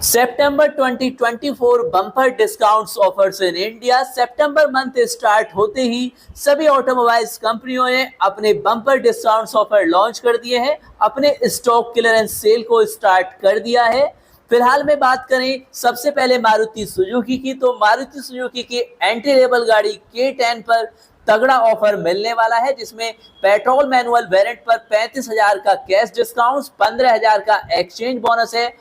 September 2024 bumper discounts offers in India. September month start होते ही सभी automobiles कंपनियों ने अपने बम्पर डिस्काउंट्स ऑफर लॉन्च कर दिए हैं, अपने स्टॉक क्लियरेंस सेल को स्टार्ट कर दिया है। फिलहाल में बात करें सबसे पहले मारुति सुजुकी की, तो मारुति सुजुकी की एंट्री लेवल गाड़ी K10 पर तगड़ा ऑफर मिलने वाला है, जिसमें पेट्रोल मैनुअल वेरिएंट पर 35,000 का कैश डिस्काउंट, 15,000 का एक्सचेंज बोनस है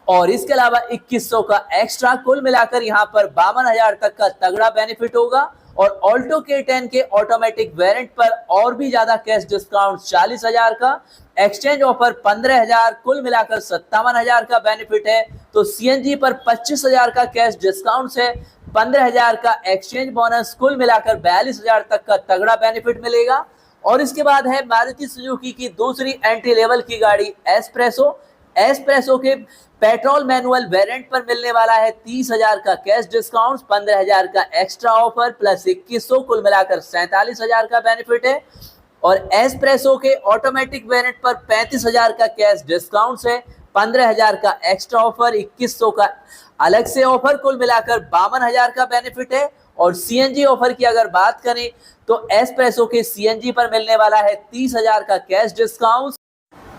और इसके अलावा 2100 का एक्स्ट्रा। कुल मिलाकर यहाँ पर 52,000 तक का तगड़ा बेनिफिट होगा। और ऑल्टो K10 के ऑटोमेटिक वेरिएंट पर और भी ज्यादा कैश डिस्काउंट 40,000 का, एक्सचेंज ऑफर 15,000, कुल मिलाकर 57,000 का बेनिफिट है। तो CNG पर 25,000 का कैश डिस्काउंट है, 15,000 का एक्सचेंज बोनस, कुल मिलाकर 42,000 तक का तगड़ा बेनिफिट मिलेगा। और इसके बाद है मारुति सुजुकी की दूसरी एंट्री लेवल की गाड़ी एस्प्रेसो के पेट्रोल मैनुअल वेरिएंट पर मिलने वाला है 30,000 का कैश डिस्काउंट, 15,000 का एक्स्ट्रा ऑफर प्लस 2100, कुल मिलाकर 47,000 का बेनिफिट है। और एस्प्रेसो के ऑटोमेटिक वेरिएंट पर 35,000 का कैश डिस्काउंट है, 15,000 का एक्स्ट्रा ऑफर, 2100 का अलग से ऑफर, कुल मिलाकर 52,000 का बेनिफिट है। और CNG ऑफर की अगर बात करें तो एस्प्रेसो के CNG पर मिलने वाला है 30,000 का कैश डिस्काउंट,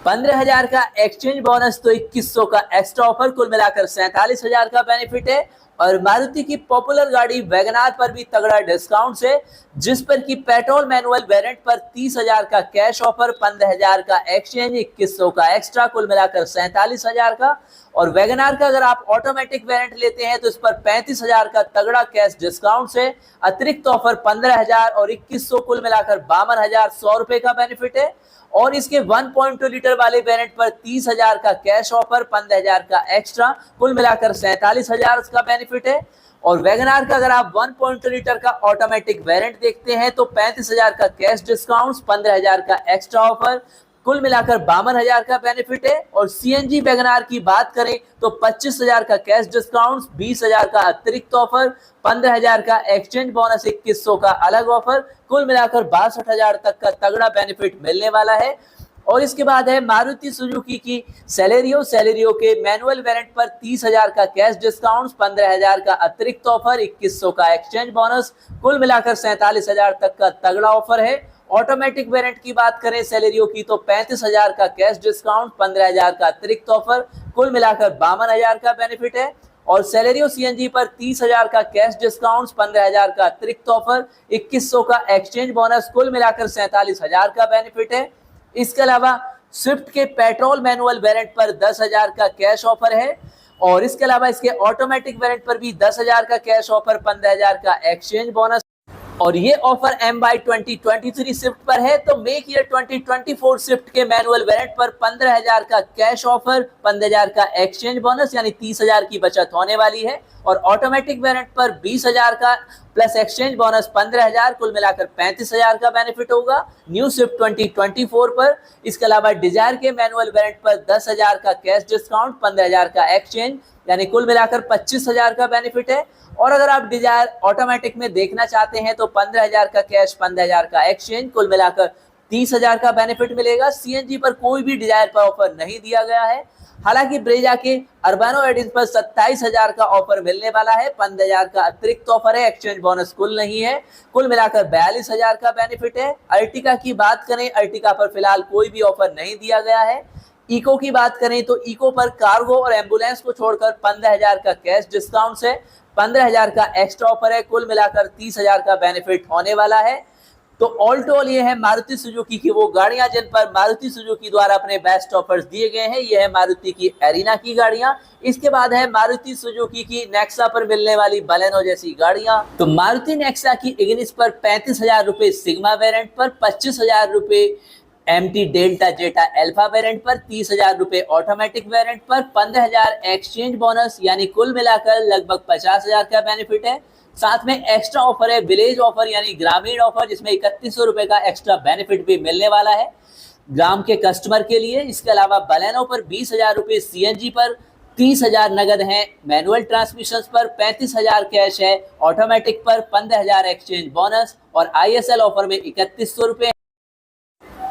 15,000 का एक्सचेंज बोनस, तो 2100 का एक्स्ट्रा ऑफर, कुल मिलाकर 47,000 का बेनिफिट है। और मारुति की पॉपुलर गाड़ी वैगनार पर भी तगड़ा डिस्काउंट है, जिस पर कि पेट्रोल मैनुअल वेरिएंट पर 30,000 का कैश ऑफर, 15,000 का एक्सचेंज, 2100 का एक्स्ट्रा, कुल मिलाकर 47,000 का। और वैगनार का अगर आप ऑटोमेटिक वेरिएंट लेते हैं तो इस पर 35,000 का तगड़ा कैश डिस्काउंट है, अतिरिक्त ऑफर 15,000 और 2100, कुल मिलाकर 52,100 रुपए का बेनिफिट है। और इसके 1.2 लीटर वाले वेरिएंट पर 30,000 का कैश ऑफर, 15,000 का एक्स्ट्रा, कुल मिलाकर 47,000 का बेनिफिट है। और वैगनार का अगर आप 1.2 लीटर का ऑटोमेटिक वेरिएंट देखते हैं तो 35,000 का कैश डिस्काउंट, 15,000 का एक्स्ट्रा ऑफर, कुल मिलाकर 52,000 का बेनिफिट है। और CNG वैगनार की बात करें तो 25,000 का कैश डिस्काउंट, 20,000 का अतिरिक्त ऑफर, 15,000 का एक्सचेंज बोनस, 2100 का अलग ऑफर, कुल मिलाकर 62,000 तक का तगड़ा बेनिफिट मिलने वाला है। और इसके बाद है मारुति सुजुकी की सेलेरियो के मैनुअल वेरिएंट पर 30,000 का कैश डिस्काउंट, 15,000 का अतिरिक्त ऑफर, 2100 का एक्सचेंज बोनस, कुल मिलाकर 47,000 तक का तगड़ा ऑफर है। ऑटोमेटिक वेरिएंट की बात करें सेलेरियो की तो 35,000 का कैश डिस्काउंट, 15,000 का अतिरिक्त ऑफर, कुल मिलाकर 52,000 का बेनिफिट है। और सेलेरियो CNG पर 30,000 का कैश डिस्काउंट, 15,000 का अतिरिक्त ऑफर, 2100 का एक्सचेंज बोनस, कुल मिलाकर 47,000 का बेनिफिट है। इसके अलावा स्विफ्ट के पेट्रोल मैनुअल वेरिएंट पर 10,000 का कैश ऑफर है। और इसके अलावा इसके ऑटोमेटिक वेरिएंट पर भी 10,000 का कैश ऑफर, 15,000 का एक्सचेंज बोनस। और ये ऑफर MY 2023 स्विफ्ट पर है। तो मेक ईयर 2024 स्विफ्ट के मैनुअल वेरिएंट पर 15,000 का कैश ऑफर, 15,000 का एक्सचेंज बोनस, यानी 30,000 की बचत होने वाली है। और ऑटोमेटिक वेरिएंट पर 20,000 का प्लस एक्सचेंज बोनस 15,000, कुल मिलाकर 35,000 का बेनिफिट होगा न्यू स्विफ्ट 2024 पर। इसके अलावा डिजायर के मैनुअल वेरिएंट पर 10,000 का कैश डिस्काउंट, 15,000 का एक्सचेंज, यानी कुल मिलाकर 25,000 का बेनिफिट है। और अगर आप डिजायर ऑटोमेटिक में देखना चाहते हैं तो 15,000 का कैश, 15,000 का एक्सचेंज, कुल मिलाकर 30,000 का बेनिफिट मिलेगा। CNG पर कोई भी डिजायर पर ऑफर नहीं दिया गया है। हालांकि ब्रेजा के अर्बानो एडिशन पर 27,000 का ऑफर मिलने वाला है, 15,000 का अतिरिक्त ऑफर है, एक्सचेंज बोनस कुल नहीं है, कुल मिलाकर 42,000 का बेनिफिट है। अर्टिगा की बात करें, अर्टिगा पर फिलहाल कोई भी ऑफर नहीं दिया गया है। इको की बात करें तो इको पर कार्गो और एम्बुलेंस को छोड़कर 15,000 का कैश डिस्काउंट है, 15,000 का एक्स्ट्रा ऑफर है, कुल मिलाकर 30,000 का बेनिफिट होने वाला है। तो ऑल टू ऑल ये है मारुति सुजुकी की वो गाड़ियां जिन पर मारुति सुजुकी द्वारा अपने बेस्ट ऑफर्स दिए गए हैं। ये है मारुति की एरिना की गाड़ियां। इसके बाद है मारुति सुजुकी की नेक्सा पर मिलने वाली बलेनो जैसी गाड़ियां। तो मारुति नेक्सा की इग्निस पर 35,000 रुपए सिग्मा वेरिएंट पर, 25,000 रुपए MT डेल्टा जेटा अल्फा वेरिएंट पर, 30,000 रुपए ऑटोमेटिक वेरिएंट पर, 15,000 एक्सचेंज बोनस, यानी कुल मिलाकर लगभग 50,000 का बेनिफिट है। साथ में एक्स्ट्रा ऑफर है विलेज ऑफर यानी ग्रामीण ऑफर, जिसमें 3100 रुपए का एक्स्ट्रा बेनिफिट भी मिलने वाला है ग्राम के कस्टमर के लिए। इसके अलावा बलेनो पर 20,000 रुपए, CNG पर 30,000 नगद हैं, मैनुअल ट्रांसमिशन पर 35,000 कैश है, ऑटोमेटिक पर 15,000 एक्सचेंज बोनस और ISL ऑफर में 3100 रुपए।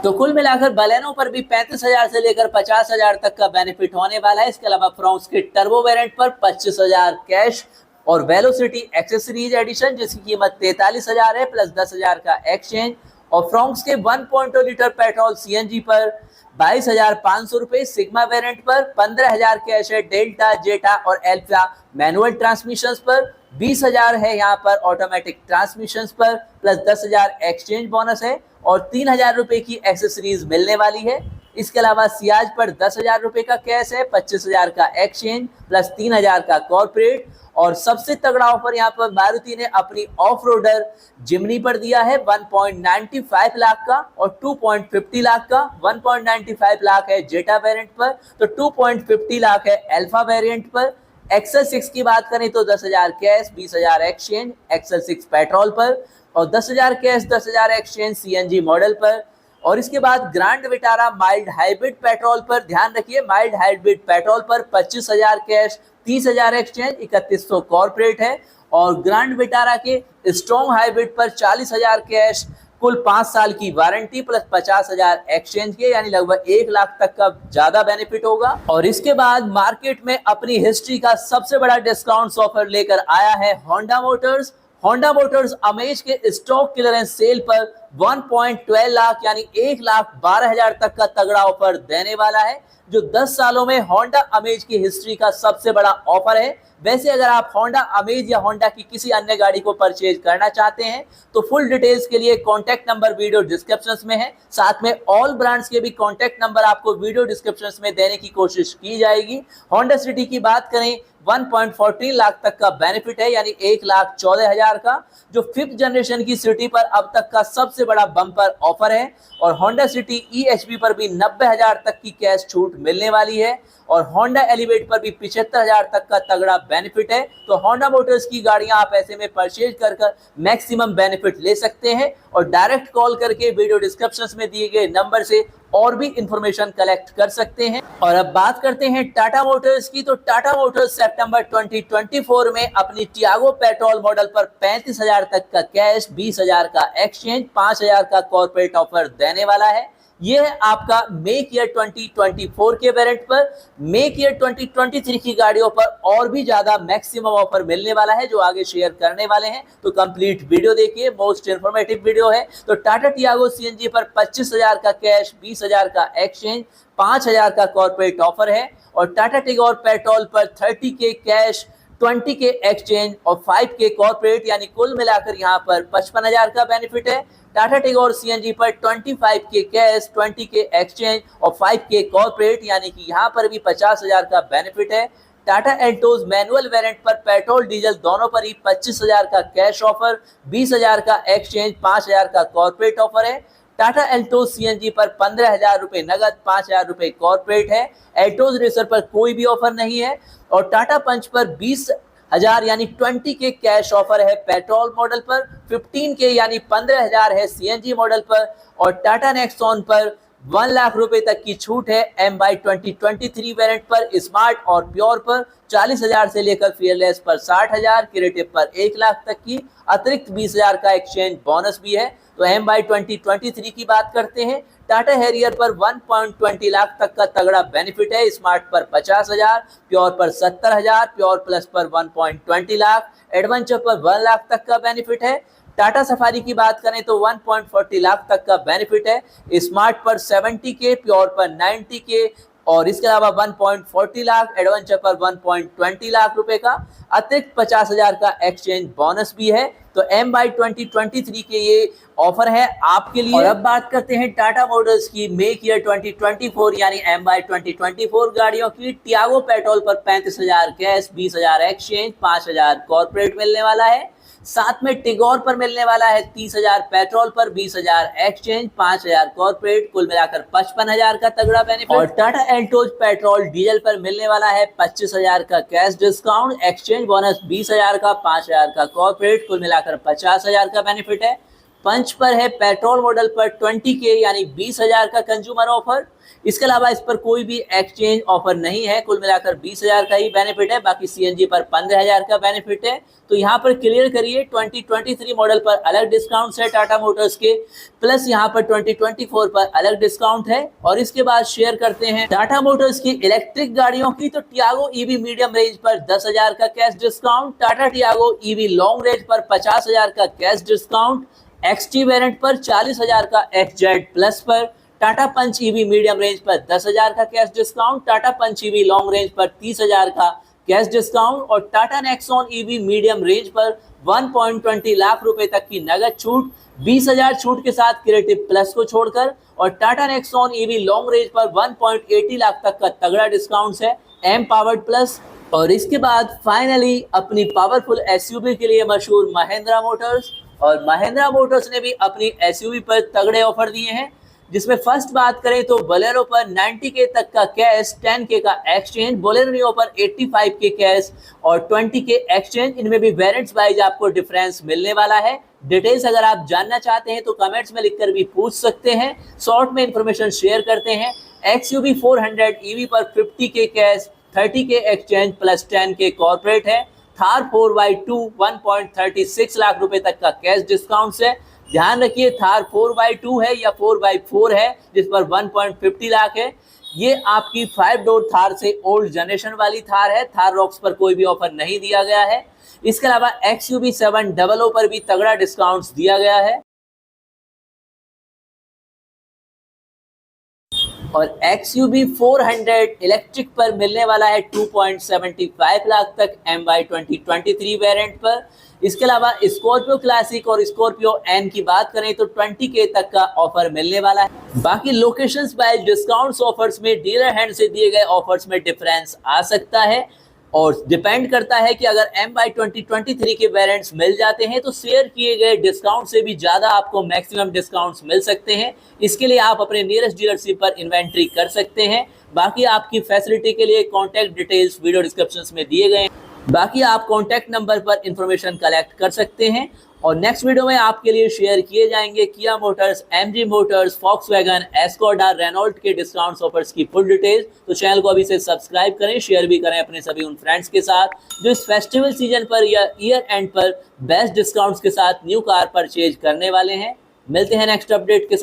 तो कुल मिलाकर बलेनो पर भी 35,000 से लेकर 50,000 तक का बेनिफिट होने वाला है। इसके अलावा फ्रोंक्स के टर्बो वेरिएंट पर 25,000 कैश और वेलोसिटी एक्सेसरीज एडिशन जिसकी कीमत 43,000 है प्लस 10,000 का एक्सचेंज, और फ्रोंक्स के 1.2 लीटर पेट्रोल सीएनजी पर 22,500 रुपए, सिग्मा वेरिएंट पर 15,000 कैश है, डेल्टा, जेटा और एल्फा मैनुअल ट्रांसमिशन पर 20,000 है यहाँ पर ऑटोमेटिक ट्रांसमिशन पर प्लस 10,000 एक्सचेंज बोनस है और 3,000 रुपए की एक्सेसरीज मिलने वाली है। इसके अलावा सियाज पर 10,000 रुपए का कैश है, 25,000 का एक्सचेंज प्लस 3,000 का कॉर्पोरेट, और सबसे तगड़ा ऑफर यहाँ पर मारुति ने अपनी ऑफ रोडर जिमनी पर दिया है 1.95 लाख का और 2.50 लाख का। 1.95 लाख है जेटा वेरिएंट पर, तो 2.50 लाख है अल्फा वेरिएंट पर। एक्सेल 6 की बात करें तो 10,000 कैश, 20,000 एक्सचेंज एक्सेल 6 पेट्रोल पर और 10,000 कैश, 10,000 एक्सचेंज सीएनजी मॉडल पर। और इसके बाद grand Vitara mild hybrid petrol पर ध्यान रखिए, माइल्ड हाइब्रिड पेट्रोल पर 25,000 कैश, 30,000 एक्सचेंज, 3100 कॉर्पोरेट है। और ग्रैंड विटारा के स्ट्रॉन्ग हाइब्रिड पर 40,000 कैश, कुल 5 साल की वारंटी प्लस 50,000 एक्सचेंज के, यानी लगभग 1 लाख तक का ज्यादा बेनिफिट होगा। और इसके बाद मार्केट में अपनी हिस्ट्री का सबसे बड़ा डिस्काउंट ऑफर लेकर आया है Honda Motors. Honda Motors amaze के स्टॉक क्लियरेंस सेल पर 1.12 लाख यानी 1,12,000 तक का तगड़ा ऑफर देने वाला है, जो 10 सालों में होंडा अमेज की हिस्ट्री का सबसे बड़ा ऑफर है। वैसे अगर आप होंडा अमेज या होंडा की किसी अन्य गाड़ी को परचेज करना चाहते हैं तो फुल डिटेल्स के लिए कॉन्टैक्ट नंबर वीडियो डिस्क्रिप्शन में है, साथ में ऑल ब्रांड्स के भी कॉन्टैक्ट नंबर आपको वीडियो डिस्क्रिप्शन में देने की कोशिश की जाएगी। होंडा सिटी की बात करें 1.14 लाख तक का बेनिफिट है, यानी 1,14,000 का, जो 5th जनरेशन की सिटी पर अब तक का सबसे बड़ा बम्पर ऑफर है। और होंडा सिटी EHV पर भी 90,000 तक की कैश छूट मिलने वाली है और होंडा एलिवेट पर भी 75,000 तक का तगड़ा बेनिफिट है। तो होंडा मोटर्स की गाड़ियां आप ऐसे में परचेज कर मैक्सिमम बेनिफिट ले सकते हैं और डायरेक्ट कॉल करके वीडियो डिस्क्रिप्शन में दिए गए नंबर से और भी इंफॉर्मेशन कलेक्ट कर सकते हैं। और अब बात करते हैं टाटा मोटर्स की। तो टाटा मोटर्स सितंबर 2024 में अपनी टियागो पेट्रोल मॉडल पर 35,000 तक का कैश, 20,000 का एक्सचेंज, 5,000 का कॉर्पोरेट ऑफर देने वाला है। ये है आपका मेक ईयर 2024 के वेरिएंट पर। मेक ईयर 2023 की गाड़ियों पर और भी ज्यादा मैक्सिमम ऑफर मिलने वाला है जो आगे शेयर करने वाले हैं, तो कंप्लीट वीडियो देखिए, मोस्ट इंफॉर्मेटिव वीडियो है। तो टाटा टियागो सीएनजी पर 25,000 का कैश, 20,000 का एक्सचेंज, 5,000 का कॉर्पोरेट ऑफर है। और टाटा टिगोर पेट्रोल पर 30 के कैश, 20 के एक्सचेंज और 5 के कॉर्पोरेट, यानी कुल मिलाकर यहाँ पर 55,000 का बेनिफिट है। टाटा टिगोर सीएनजी पर 25 के कैश, 20 के एक्सचेंज और 5 के कॉर्पोरेट, यानी कि यहाँ पर भी 50,000 का बेनिफिट है। टाटा एल्टोज मैनुअल वेरिएंट पर पेट्रोल डीजल दोनों पर ही 25,000 का कैश ऑफर, 20,000 का एक्सचेंज, 5,000 का कॉर्पोरेट ऑफर है। टाटा एल्टोज सीएनजी पर 15,000 रुपए नगद, 5,000 रुपए कॉर्पोरेट है। एल्टोज रेसर पर कोई भी ऑफर नहीं है। और टाटा पंच पर 20,000 यानी 20 के कैश ऑफर है पेट्रोल मॉडल पर, 15 के यानी 15,000 है सीएनजी मॉडल पर। और टाटा नेक्सॉन पर 1 लाख रुपए तक की छूट है MY 2023 वेरिएंट पर, स्मार्ट और प्योर पर 40,000 से लेकर फियरलेस पर 60,000, क्रिएटिव पर 1 लाख तक की, अतिरिक्त 20,000 का एक्सचेंज बोनस भी है। तो MY 2023 की बात करते हैं, टाटा हैरियर पर 1.20 लाख तक का तगड़ा बेनिफिट है, स्मार्ट पर 50,000, प्योर पर 70,000, प्योर प्लस पर 1.20 लाख, एडवेंचर पर 1 लाख तक का बेनिफिट है। टाटा सफारी की बात करें तो 1.40 लाख तक का बेनिफिट है, स्मार्ट पर 70 के, प्योर पर 90 के और इसके अलावा 1.40 लाख, एडवेंचर पर 1.20 लाख रुपए का, अतिरिक्त 50,000 का एक्सचेंज बोनस भी है। तो MY 2023 के ये ऑफर है आपके लिए। और अब बात करते हैं टाटा मोटर्स की मेक ईयर 2024 यानी MY 2024 गाड़ियों की। टियागो पेट्रोल पर 35,000 कैश, 20,000 एक्सचेंज, 5,000 कॉर्पोरेट मिलने वाला है। साथ में टिगोर पर मिलने वाला है 30,000 पेट्रोल पर, 20,000 एक्सचेंज, 5,000 कॉर्पोरेट, कुल मिलाकर 55,000 का तगड़ा बेनिफिट। और टाटा एल्टोज पेट्रोल डीजल पर मिलने वाला है 25,000 का कैश डिस्काउंट, एक्सचेंज बोनस 20,000 का, 5,000 का कॉर्पोरेट, कुल मिलाकर 50,000 का बेनिफिट है। पंच पर है पेट्रोल मॉडल पर 20K यानी 20,000 का कंज्यूमर ऑफर। इसके अलावा इस पर कोई भी एक्सचेंज ऑफर नहीं है, कुल मिलाकर 20,000 का ही बेनिफिट है। बाकी सीएनजी पर 15,000 का बेनिफिट है। तो यहाँ पर क्लियर करिए 2023 मॉडल पर अलग डिस्काउंट है टाटा मोटर्स के, प्लस यहाँ पर 2024 पर अलग डिस्काउंट है। और इसके बाद शेयर करते हैं टाटा मोटर्स की इलेक्ट्रिक गाड़ियों की। तो टियागो ईवी मीडियम रेंज पर 10,000 का cash discount, Tata Tiago EV long range पर 50,000 का कैश डिस्काउंट, एक्सटी वेरिएंट पर 40,000 का एक्सजेड प्लस पर, Tata Punch EV medium range पर 10,000 का cash discount, Tata Punch EV long range पर 30,000 का कैश डिस्काउंट और Tata Nexon EV medium range पर 1.20 लाख रुपए तक की नगद छूट, 20,000 छूट के साथ क्रिएटिव प्लस को छोड़कर। और Tata Nexon EV long range पर 1.80 लाख तक का तगड़ा डिस्काउंट है एम पावर्ड प्लस। और इसके बाद फाइनली अपनी पावरफुल एसयूवी के लिए मशहूर महिंद्रा मोटर्स, और महिंद्रा मोटर्स ने भी अपनी एसयूवी पर तगड़े ऑफर दिए हैं, जिसमें फर्स्ट बात करें तो बोलेरो पर 90K तक का कैश, 10K का एक्सचेंज, बोलेरो नियो पर 85K कैश और 20K एक्सचेंज। इनमें भी वेरिएंट्स वाइज आपको डिफरेंस मिलने वाला है। डिटेल्स अगर आप जानना चाहते हैं तो कमेंट्स में लिखकर भी पूछ सकते हैं, शॉर्ट में इंफॉर्मेशन शेयर करते हैं। XUV 400 EV पर 50K cash, 30K exchange plus 10K corporate है। थार 4x2 1.36 लाख रुपए तक का कैश डिस्काउंट है। ध्यान रखिए थार 4x2 है या 4x4 है, जिस पर 1.50 लाख है। ये आपकी 5 डोर थार से ओल्ड जनरेशन वाली थार है। थार रॉक्स पर कोई भी ऑफर नहीं दिया गया है। इसके अलावा XUV 700 पर भी तगड़ा डिस्काउंट दिया गया है। और XUV 400 इलेक्ट्रिक पर मिलने वाला है 2.75 लाख तक MY 2023 वेरिएंट पर। इसके अलावा स्कॉर्पियो क्लासिक और स्कॉर्पियो एन की बात करें तो 20K तक का ऑफर मिलने वाला है। बाकी लोकेशंस वाइज डिस्काउंट्स ऑफर्स में डीलर हैंड से दिए गए ऑफर्स में डिफरेंस आ सकता है और डिपेंड करता है कि अगर MY 2023 के वेरिएंट्स मिल जाते हैं तो शेयर किए गए डिस्काउंट से भी ज़्यादा आपको मैक्सिमम डिस्काउंट्स मिल सकते हैं। इसके लिए आप अपने नियरेस्ट डीलरशिप पर इन्वेंट्री कर सकते हैं। बाकी आपकी फैसिलिटी के लिए कॉन्टैक्ट डिटेल्स वीडियो डिस्क्रिप्शन में दिए गए हैं। बाकी आप कॉन्टैक्ट नंबर पर इंफॉर्मेशन कलेक्ट कर सकते हैं। और नेक्स्ट वीडियो में आपके लिए शेयर किए जाएंगे Kia Motors, MG Motors, Volkswagen, Skoda, Renault के डिस्काउंट्स ऑफर्स की फुल डिटेल्स। तो चैनल को अभी से सब्सक्राइब करें, शेयर भी करें अपने सभी उन फ्रेंड्स के साथ जो इस फेस्टिवल सीजन पर या ईयर एंड पर बेस्ट डिस्काउंट्स के साथ न्यू कार परचेज करने वाले हैं। मिलते हैं नेक्स्ट अपडेट के साथ।